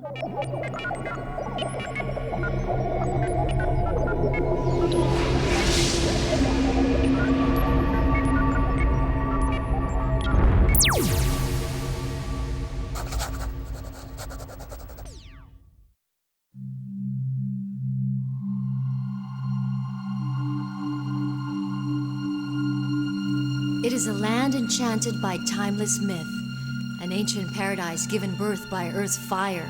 It is a land enchanted by timeless myth, an ancient paradise given birth by Earth's fire.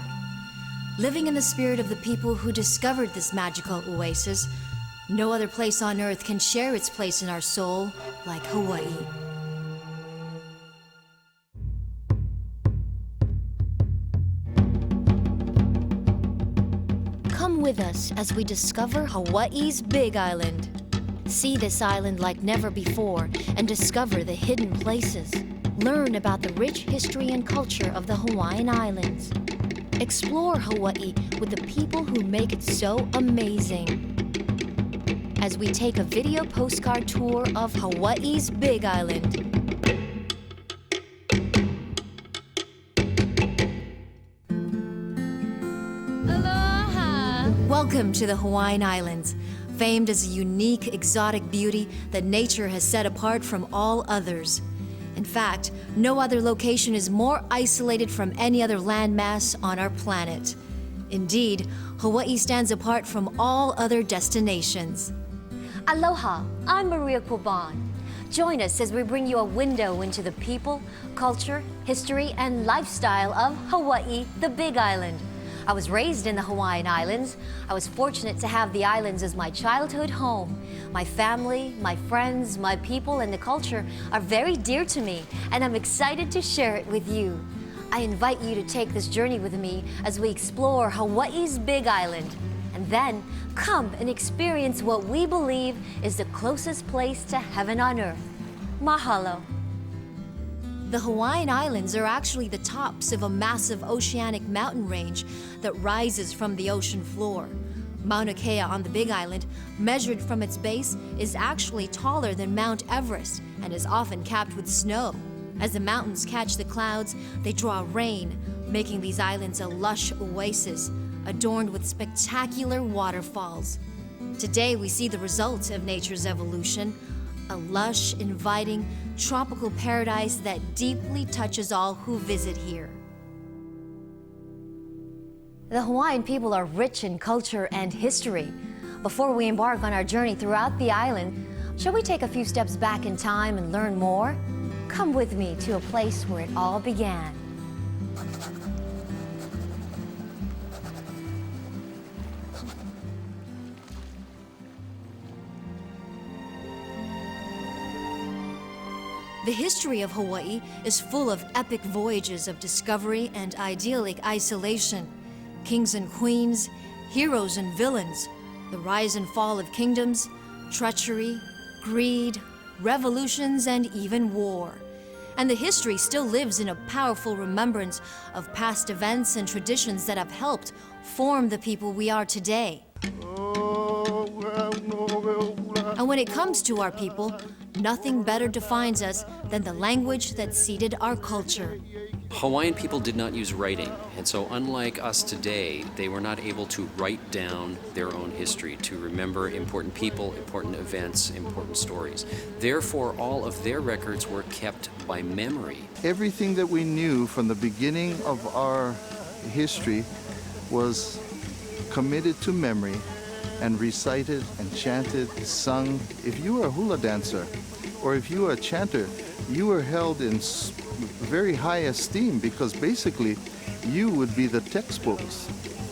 Living in the spirit of the people who discovered this magical oasis, no other place on Earth can share its place in our soul like Hawaii. Come with us as we discover Hawaii's Big Island. See this island like never before and discover the hidden places. Learn about the rich history and culture of the Hawaiian Islands. Explore Hawaii with the people who make it so amazing. As we take a video postcard tour of Hawaii's Big Island. Aloha! Welcome to the Hawaiian Islands, famed as a unique, exotic beauty that nature has set apart from all others. In fact, no other location is more isolated from any other landmass on our planet. Indeed, Hawaii stands apart from all other destinations. Aloha, I'm Maria Quaban. Join us as we bring you a window into the people, culture, history, and lifestyle of Hawaii, the Big Island. I was raised in the Hawaiian Islands. I was fortunate to have the islands as my childhood home. My family, my friends, my people, and the culture are very dear to me, and I'm excited to share it with you. I invite you to take this journey with me as we explore Hawaii's Big Island, and then come and experience what we believe is the closest place to heaven on earth. Mahalo. The Hawaiian Islands are actually the tops of a massive oceanic mountain range that rises from the ocean floor. Mauna Kea on the Big Island, measured from its base, is actually taller than Mount Everest and is often capped with snow. As the mountains catch the clouds, they draw rain, making these islands a lush oasis, adorned with spectacular waterfalls. Today we see the results of nature's evolution, a lush, inviting, tropical paradise that deeply touches all who visit here. The Hawaiian people are rich in culture and history. Before we embark on our journey throughout the island, shall we take a few steps back in time and learn more? Come with me to a place where it all began. The history of Hawaii is full of epic voyages of discovery and idyllic isolation. Kings and queens, heroes and villains, the rise and fall of kingdoms, treachery, greed, revolutions, and even war. And the history still lives in a powerful remembrance of past events and traditions that have helped form the people we are today. And when it comes to our people, nothing better defines us than the language that seeded our culture. Hawaiian people did not use writing, and so unlike us today, they were not able to write down their own history, to remember important people, important events, important stories. Therefore, all of their records were kept by memory. Everything that we knew from the beginning of our history was committed to memory and recited and chanted, sung. If you were a hula dancer or if you were a chanter, you were held in very high esteem because basically you would be the textbooks.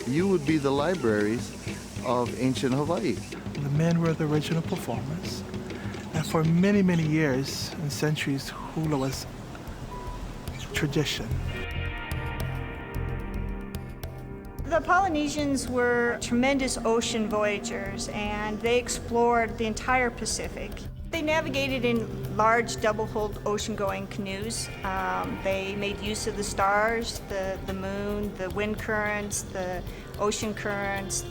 You would be the libraries of ancient Hawaii. The men were the original performers. And for many, many years and centuries, hula was tradition. The Polynesians were tremendous ocean voyagers, and they explored the entire Pacific. They navigated in large double-hulled ocean-going canoes. They made use of the stars, the moon, the wind currents, the ocean currents,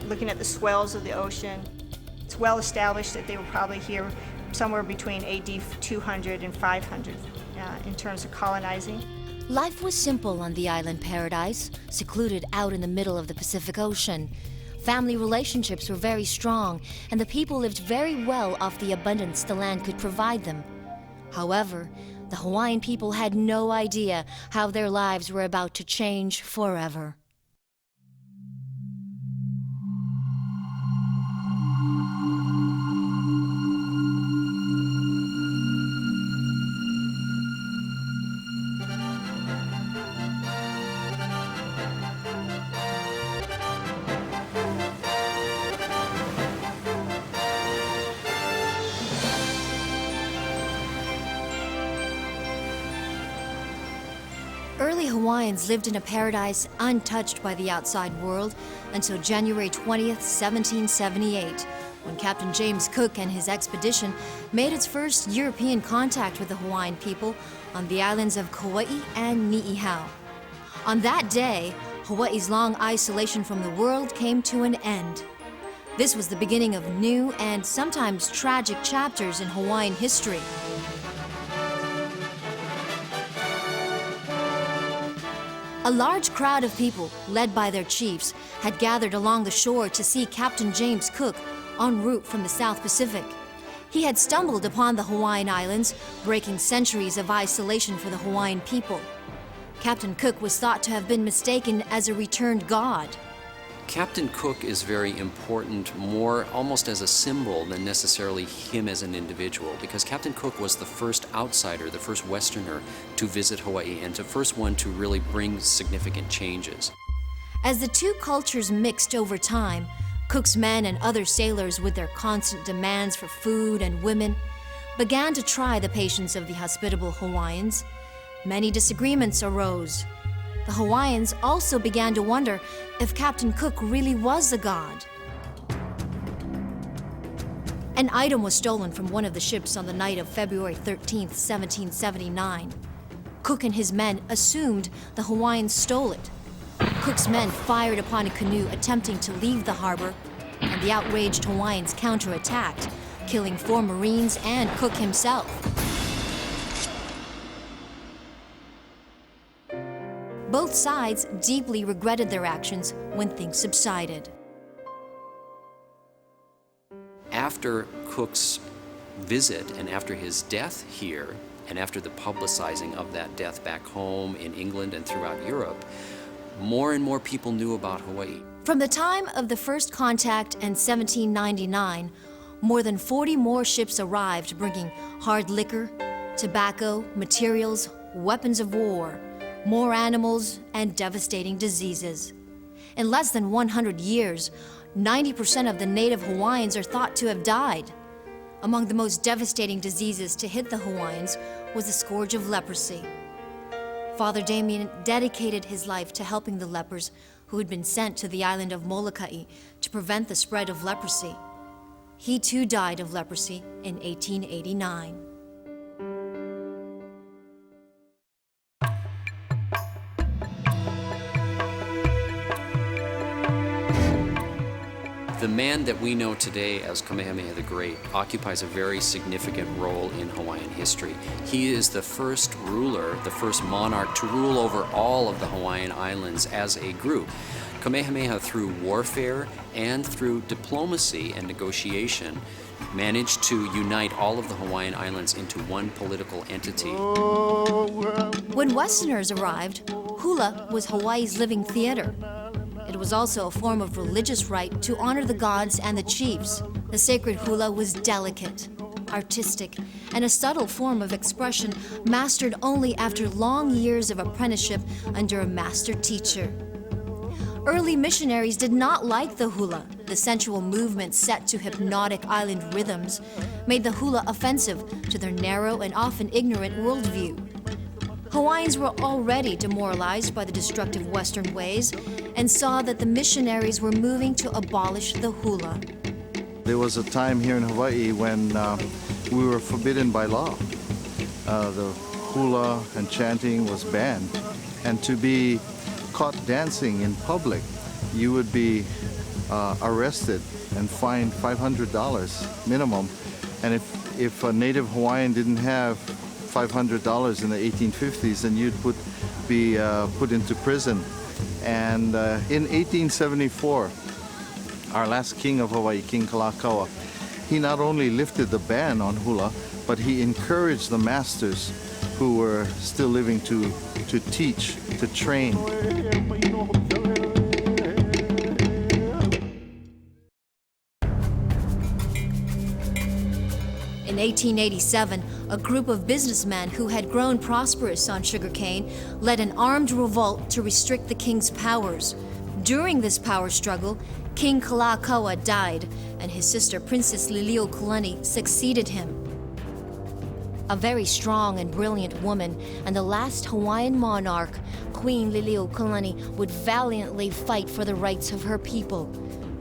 looking at the swells of the ocean. It's well established that they were probably here somewhere between AD 200 and 500 in terms of colonizing. Life was simple on the island paradise, secluded out in the middle of the Pacific Ocean. Family relationships were very strong, and the people lived very well off the abundance the land could provide them. However, the Hawaiian people had no idea how their lives were about to change forever. Early Hawaiians lived in a paradise untouched by the outside world until January 20th, 1778, when Captain James Cook and his expedition made its first European contact with the Hawaiian people on the islands of Kauai and Niihau. On that day, Hawaii's long isolation from the world came to an end. This was the beginning of new and sometimes tragic chapters in Hawaiian history. A large crowd of people, led by their chiefs, had gathered along the shore to see Captain James Cook en route from the South Pacific. He had stumbled upon the Hawaiian Islands, breaking centuries of isolation for the Hawaiian people. Captain Cook was thought to have been mistaken as a returned god. Captain Cook is very important, more almost as a symbol than necessarily him as an individual, because Captain Cook was the first outsider, the first Westerner to visit Hawaii, and the first one to really bring significant changes. As the two cultures mixed over time, Cook's men and other sailors, with their constant demands for food and women, began to try the patience of the hospitable Hawaiians. Many disagreements arose. The Hawaiians also began to wonder if Captain Cook really was a god. An item was stolen from one of the ships on the night of February 13th, 1779. Cook and his men assumed the Hawaiians stole it. Cook's men fired upon a canoe attempting to leave the harbor, and the outraged Hawaiians counterattacked, killing 4 Marines and Cook himself. Both sides deeply regretted their actions when things subsided. After Cook's visit and after his death here, and after the publicizing of that death back home in England and throughout Europe, more and more people knew about Hawaii. From the time of the first contact in 1799, more than 40 more ships arrived bringing hard liquor, tobacco, materials, weapons of war, more animals, and devastating diseases. In less than 100 years, 90% of the native Hawaiians are thought to have died. Among the most devastating diseases to hit the Hawaiians was the scourge of leprosy. Father Damien dedicated his life to helping the lepers who had been sent to the island of Molokai to prevent the spread of leprosy. He too died of leprosy in 1889. The man that we know today as Kamehameha the Great occupies a very significant role in Hawaiian history. He is the first ruler, the first monarch to rule over all of the Hawaiian Islands as a group. Kamehameha, through warfare and through diplomacy and negotiation, managed to unite all of the Hawaiian Islands into one political entity. When Westerners arrived, hula was Hawaii's living theater. It was also a form of religious rite to honor the gods and the chiefs. The sacred hula was delicate, artistic, and a subtle form of expression mastered only after long years of apprenticeship under a master teacher. Early missionaries did not like the hula. The sensual movements set to hypnotic island rhythms made the hula offensive to their narrow and often ignorant worldview. Hawaiians were already demoralized by the destructive Western ways and saw that the missionaries were moving to abolish the hula. There was a time here in Hawaii when we were forbidden by law. The hula and chanting was banned. And to be caught dancing in public, you would be arrested and fined $500 minimum. And if a native Hawaiian didn't have $500 in the 1850s, then you'd put be put into prison. And in 1874, our last king of Hawaii, King Kalakaua, he not only lifted the ban on hula, but he encouraged the masters who were still living to teach, to train. In 1887, a group of businessmen who had grown prosperous on sugarcane led an armed revolt to restrict the king's powers. During this power struggle, King Kalakaua died, and his sister Princess Liliuokalani succeeded him. A very strong and brilliant woman, and the last Hawaiian monarch, Queen Liliuokalani, would valiantly fight for the rights of her people.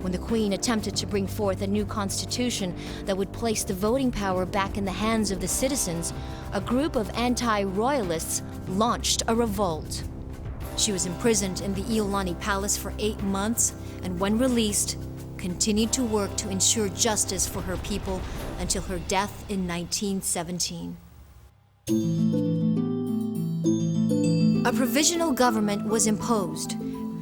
When the Queen attempted to bring forth a new constitution that would place the voting power back in the hands of the citizens, a group of anti-royalists launched a revolt. She was imprisoned in the Iolani Palace for 8 months, and when released, continued to work to ensure justice for her people until her death in 1917. A provisional government was imposed.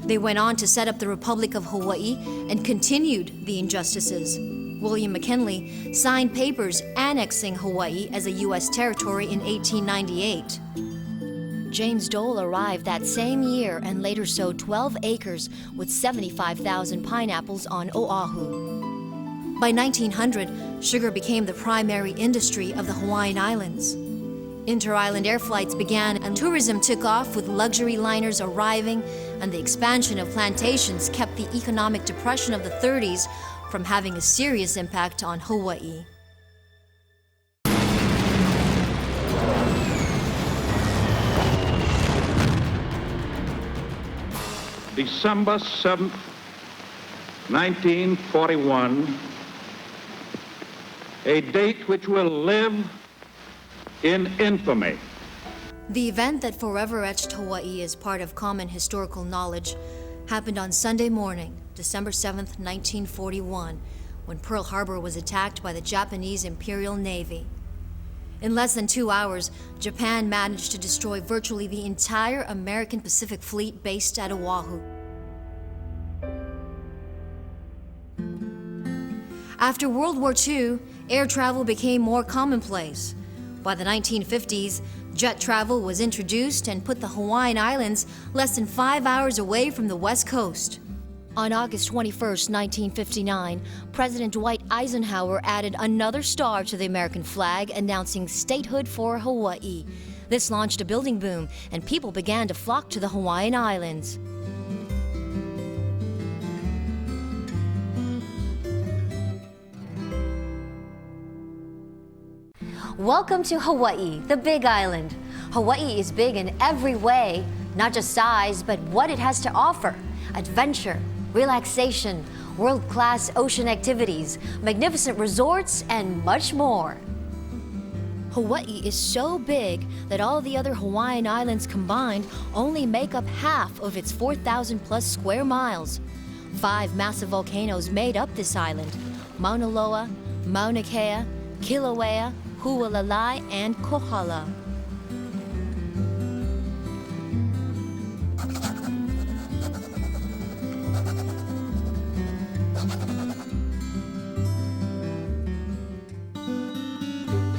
They went on to set up the Republic of Hawaii and continued the injustices. William McKinley signed papers annexing Hawaii as a U.S. territory in 1898. James Dole arrived that same year and later sowed 12 acres with 75,000 pineapples on Oahu. By 1900, sugar became the primary industry of the Hawaiian Islands. Inter-island air flights began and tourism took off with luxury liners arriving, and the expansion of plantations kept the economic depression of the 30s from having a serious impact on Hawaii. December 7th, 1941, a date which will live in infamy. The event that forever etched Hawaii as part of common historical knowledge happened on Sunday morning, December 7th, 1941, when Pearl Harbor was attacked by the Japanese Imperial Navy. In less than 2 hours, Japan managed to destroy virtually the entire American Pacific Fleet based at Oahu. After World War II, air travel became more commonplace. By the 1950s, jet travel was introduced and put the Hawaiian Islands less than 5 hours away from the West Coast. On August 21, 1959, President Dwight Eisenhower added another star to the American flag, announcing statehood for Hawaii. This launched a building boom, and people began to flock to the Hawaiian Islands. Welcome to Hawaii, the Big Island. Hawaii is big in every way, not just size, but what it has to offer. Adventure, relaxation, world-class ocean activities, magnificent resorts, and much more. Hawaii is so big that all the other Hawaiian islands combined only make up half of its 4,000 plus square miles. 5 massive volcanoes made up this island: Mauna Loa, Mauna Kea, Kilauea, Hualalai, and Kohala.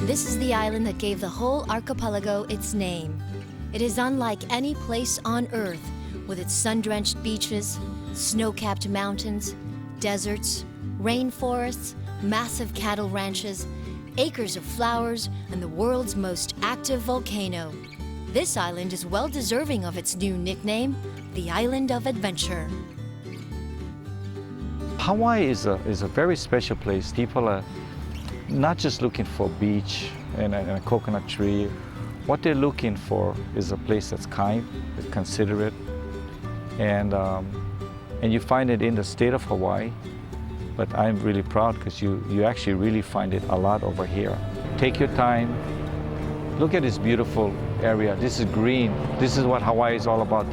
This is the island that gave the whole archipelago its name. It is unlike any place on Earth, with its sun-drenched beaches, snow-capped mountains, deserts, rainforests, massive cattle ranches, acres of flowers, and the world's most active volcano. This island is well deserving of its new nickname, the Island of Adventure. Hawaii is a very special place. People are not just looking for a beach and a coconut tree. What they're looking for is a place that's kind, that's considerate, and you find it in the state of Hawaii. But I'm really proud because you actually really find it a lot over here. Take your time, look at this beautiful area. This is green. This is what Hawaii is all about.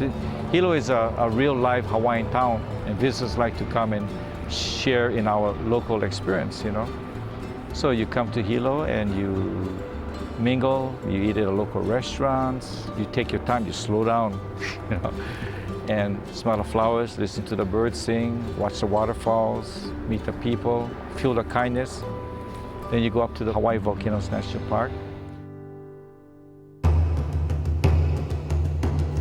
Hilo is a real live Hawaiian town, and visitors like to come and share in our local experience, you know. So you come to Hilo and you mingle, you eat at a local restaurants, you take your time, you slow down, you know, and smell the flowers, listen to the birds sing, watch the waterfalls, meet the people, feel the kindness. Then you go up to the Hawaii Volcanoes National Park.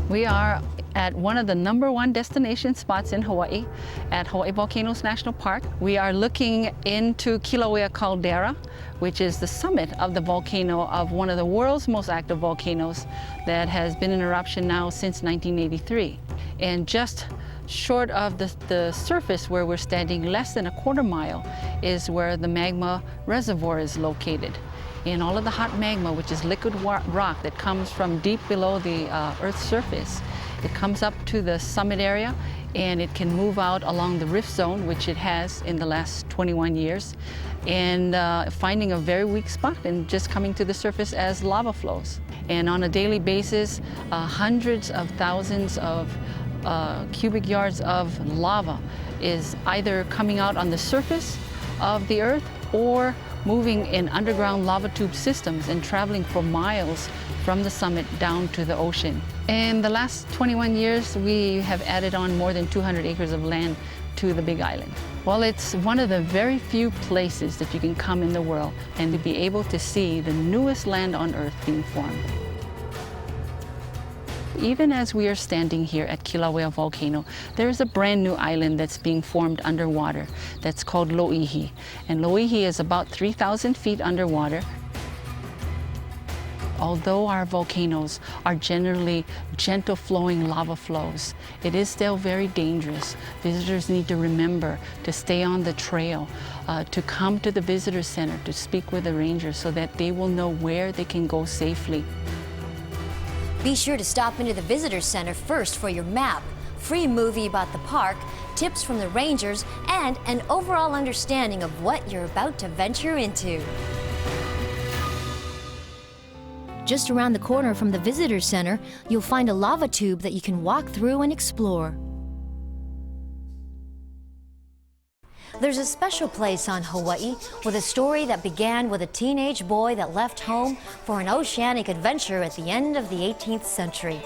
We are at one of the #1 destination spots in Hawaii, at Hawaii Volcanoes National Park. We are looking into Kilauea Caldera, which is the summit of the volcano of one of the world's most active volcanoes that has been in eruption now since 1983. And just short of the surface where we're standing, less than a quarter mile, is where the magma reservoir is located. And all of the hot magma, which is liquid rock that comes from deep below the Earth's surface, it comes up to the summit area and it can move out along the rift zone, which it has in the last 21 years, and finding a very weak spot and just coming to the surface as lava flows. And on a daily basis, hundreds of thousands of cubic yards of lava is either coming out on the surface of the Earth or moving in underground lava tube systems and traveling for miles from the summit down to the ocean. In the last 21 years, we have added on more than 200 acres of land to the Big Island. Well, it's one of the very few places that you can come in the world and to be able to see the newest land on Earth being formed. Even as we are standing here at Kilauea Volcano, there is a brand new island that's being formed underwater that's called Lo'ihi. And Lo'ihi is about 3,000 feet underwater. Although our volcanoes are generally gentle flowing lava flows, it is still very dangerous. Visitors need to remember to stay on the trail, to come to the visitor center to speak with the rangers so that they will know where they can go safely. Be sure to stop into the visitor center first for your map, free movie about the park, tips from the rangers, and an overall understanding of what you're about to venture into. Just around the corner from the visitor center, you'll find a lava tube that you can walk through and explore. There's a special place on Hawaii with a story that began with a teenage boy that left home for an oceanic adventure at the end of the 18th century.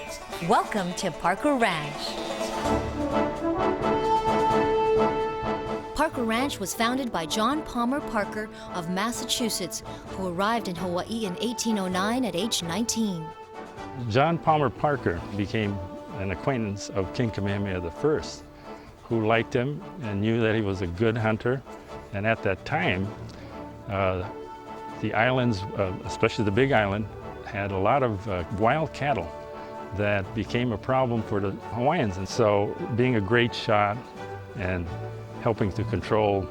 Welcome to Parker Ranch. Parker Ranch was founded by John Palmer Parker of Massachusetts, who arrived in Hawaii in 1809 at age 19. John Palmer Parker became an acquaintance of King Kamehameha I, who liked him and knew that he was a good hunter. And at that time, the islands, especially the Big Island, had a lot of wild cattle that became a problem for the Hawaiians. And so being a great shot and helping to control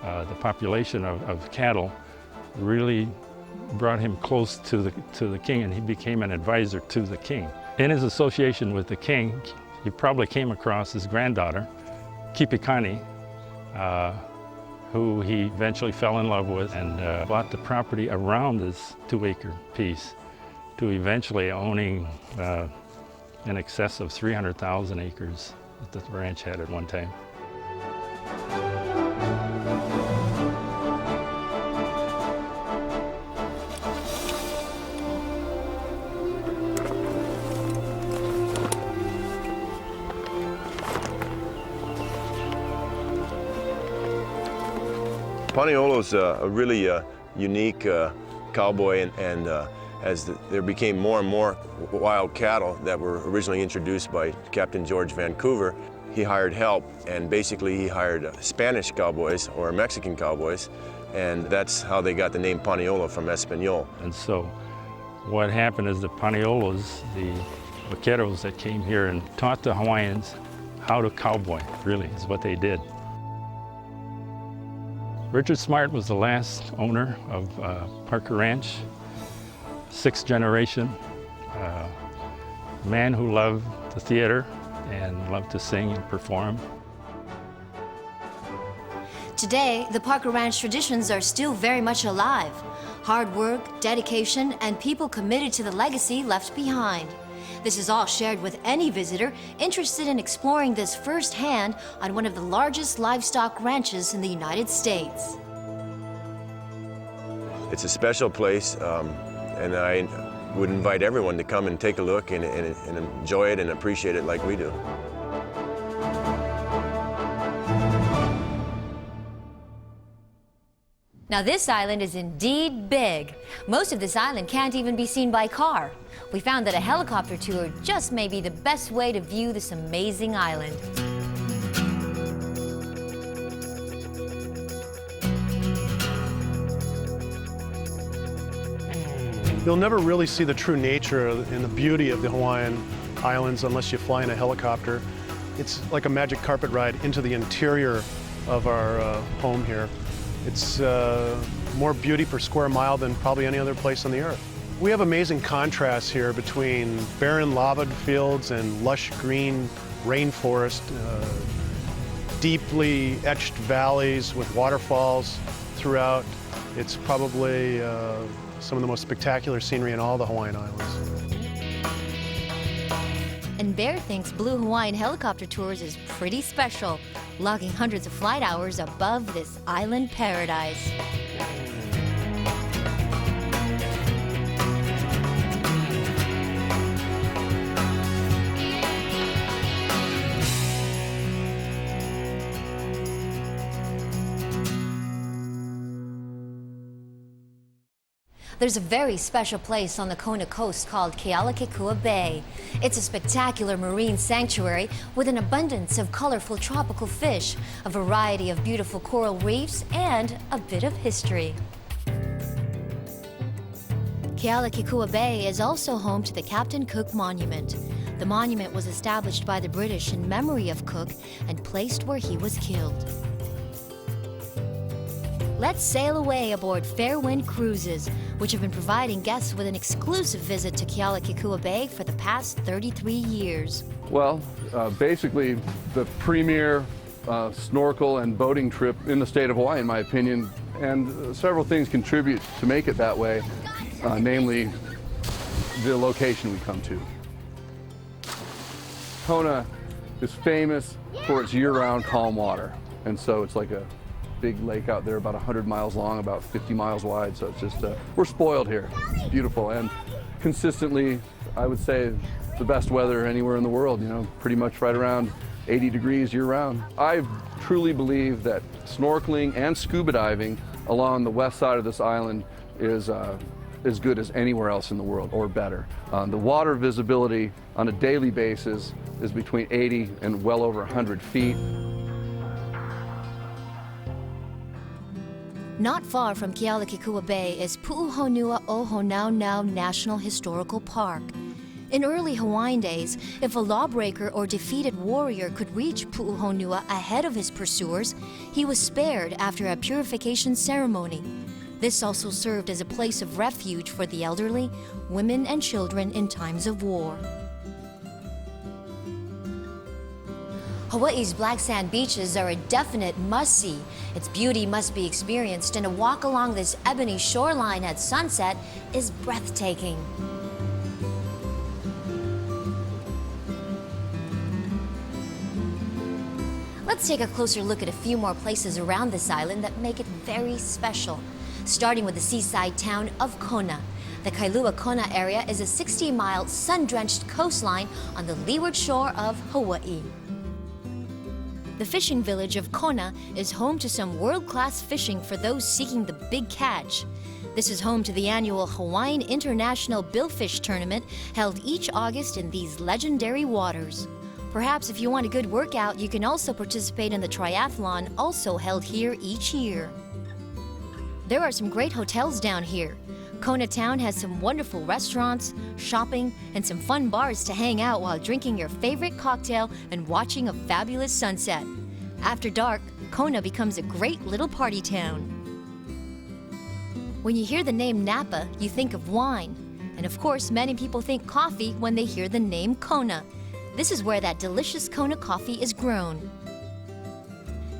the population of cattle really brought him close to the king, and he became an advisor to the king. In his association with the king, he probably came across his granddaughter, Kipikani, who he eventually fell in love with and bought the property around this 2-acre piece to eventually owning in excess of 300,000 acres that the ranch had at one time. Paniolo's a really unique cowboy, and as there became more and more wild cattle that were originally introduced by Captain George Vancouver, he hired help, and basically he hired Spanish cowboys or Mexican cowboys, and that's how they got the name Paniolo, from Espanol. And so what happened is the Paniolos, the vaqueros that came here and taught the Hawaiians how to cowboy, really, is what they did. Richard Smart was the last owner of Parker Ranch, 6th generation, man who loved the theater and loved to sing and perform. Today, the Parker Ranch traditions are still very much alive. Hard work, dedication, and people committed to the legacy left behind. This is all shared with any visitor interested in exploring this firsthand on one of the largest livestock ranches in the United States. It's a special place. And I would invite everyone to come and take a look and enjoy it and appreciate it like we do. Now this island is indeed big. Most of this island can't even be seen by car. We found that a helicopter tour just may be the best way to view this amazing island. You'll never really see the true nature and the beauty of the Hawaiian Islands unless you fly in a helicopter. It's like a magic carpet ride into the interior of our home here. It's more beauty per square mile than probably any other place on the earth. We have amazing contrasts here between barren lava fields and lush green rainforest, deeply etched valleys with waterfalls throughout. It's probably some of the most spectacular scenery in all the Hawaiian Islands. And Bear thinks Blue Hawaiian Helicopter Tours is pretty special, logging hundreds of flight hours above this island paradise. There's a very special place on the Kona coast called Kealakekua Bay. It's a spectacular marine sanctuary with an abundance of colorful tropical fish, a variety of beautiful coral reefs, and a bit of history. Kealakekua Bay is also home to the Captain Cook Monument. The monument was established by the British in memory of Cook and placed where he was killed. Let's sail away aboard Fairwind Cruises, which have been providing guests with an exclusive visit to Kealakekua Bay for the past 33 years. Well, basically the premier snorkel and boating trip in the state of Hawaii, in my opinion, and several things contribute to make it that way, namely the location we come to. Kona is famous for its year-round calm water, and so it's like a big lake out there about 100 miles long, about 50 miles wide, so it's just, we're spoiled here. It's beautiful, and consistently, I would say, the best weather anywhere in the world, you know, pretty much right around 80 degrees year-round. I truly believe that snorkeling and scuba diving along the west side of this island is as good as anywhere else in the world, or better. The water visibility on a daily basis is between 80 and well over 100 feet. Not far from Kealakekua Bay is Pu'uhonua o Honaunau National Historical Park. In early Hawaiian days, if a lawbreaker or defeated warrior could reach Pu'uhonua ahead of his pursuers, he was spared after a purification ceremony. This also served as a place of refuge for the elderly, women, and children in times of war. Hawaii's black sand beaches are a definite must-see. Its beauty must be experienced, and a walk along this ebony shoreline at sunset is breathtaking. Let's take a closer look at a few more places around this island that make it very special, starting with the seaside town of Kona. The Kailua Kona area is a 60-mile sun-drenched coastline on the leeward shore of Hawaii. The fishing village of Kona is home to some world-class fishing for those seeking the big catch. This is home to the annual Hawaiian International Billfish Tournament held each August in these legendary waters. Perhaps if you want a good workout, you can also participate in the triathlon, also held here each year. There are some great hotels down here. Kona Town has some wonderful restaurants, shopping, and some fun bars to hang out while drinking your favorite cocktail and watching a fabulous sunset. After dark, Kona becomes a great little party town. When you hear the name Napa, you think of wine. And of course, many people think coffee when they hear the name Kona. This is where that delicious Kona coffee is grown.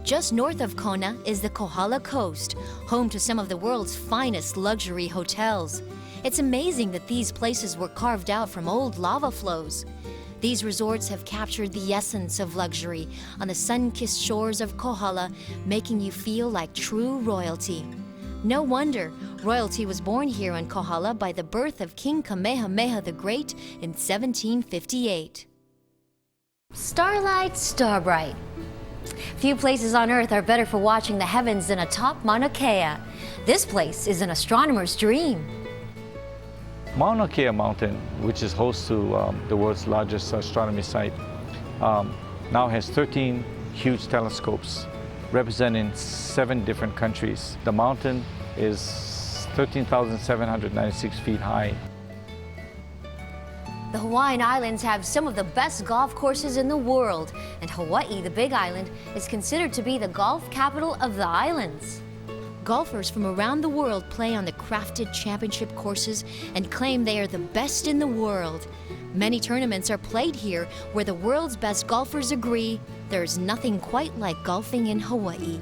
Just north of Kona is the Kohala Coast, home to some of the world's finest luxury hotels. It's amazing that these places were carved out from old lava flows. These resorts have captured the essence of luxury on the sun-kissed shores of Kohala, making you feel like true royalty. No wonder royalty was born here on Kohala by the birth of King Kamehameha the Great in 1758. Starlight, starbright. Few places on Earth are better for watching the heavens than atop Mauna Kea. This place is an astronomer's dream. Mauna Kea Mountain, which is host to the world's largest astronomy site, now has 13 huge telescopes representing 7 different countries. The mountain is 13,796 feet high. The Hawaiian Islands have some of the best golf courses in the world, and Hawaii, the Big Island, is considered to be the golf capital of the islands. Golfers from around the world play on the crafted championship courses and claim they are the best in the world. Many tournaments are played here where the world's best golfers agree there's nothing quite like golfing in Hawaii.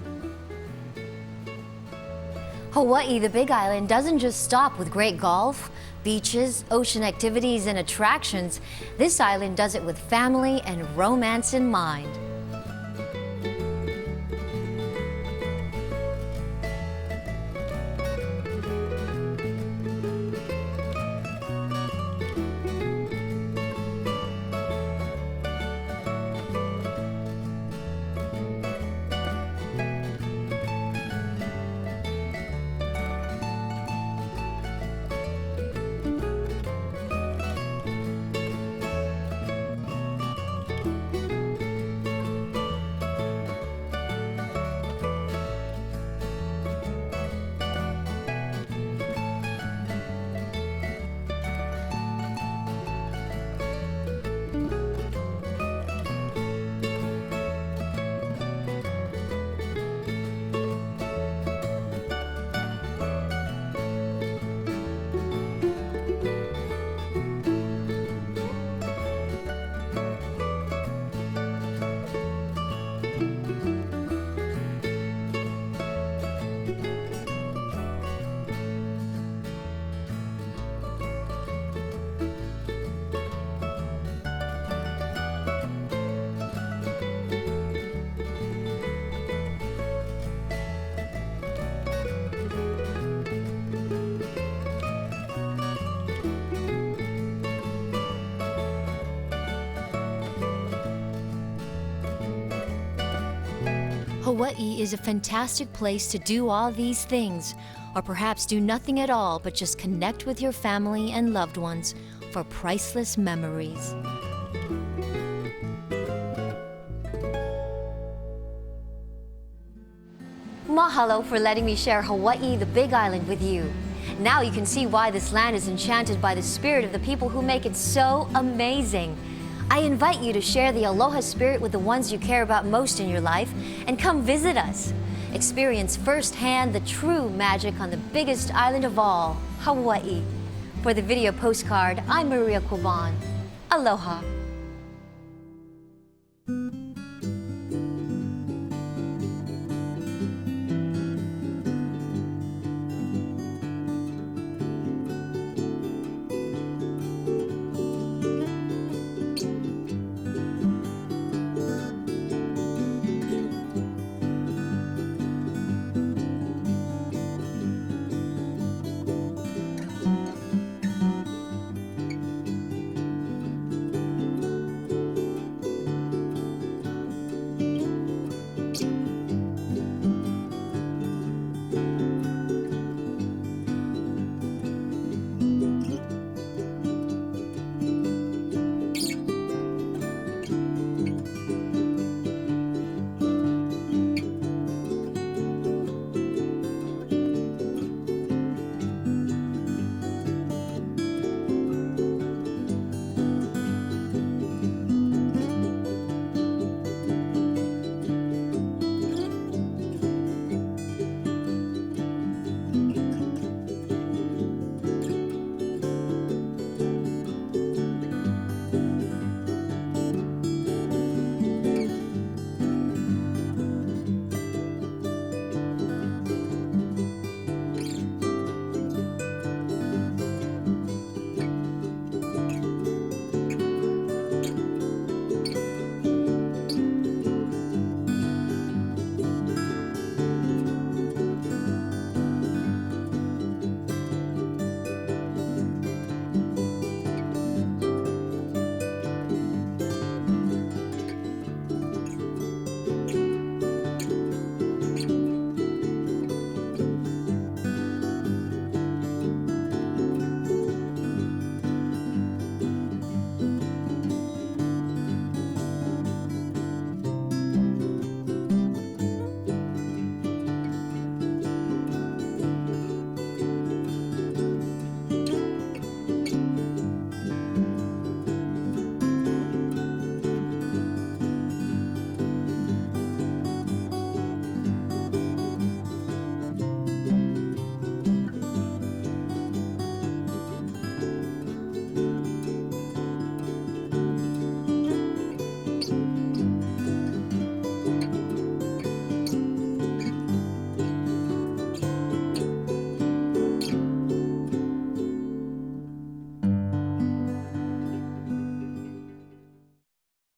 Hawaii, the Big Island, doesn't just stop with great golf, beaches, ocean activities, and attractions. This island does it with family and romance in mind. Hawaii is a fantastic place to do all these things, or perhaps do nothing at all but just connect with your family and loved ones for priceless memories. Mahalo for letting me share Hawaii, the Big Island, with you. Now you can see why this land is enchanted by the spirit of the people who make it so amazing. I invite you to share the aloha spirit with the ones you care about most in your life and come visit us. Experience firsthand the true magic on the biggest island of all, Hawaii. For the video postcard, I'm Maria Kuban. Aloha.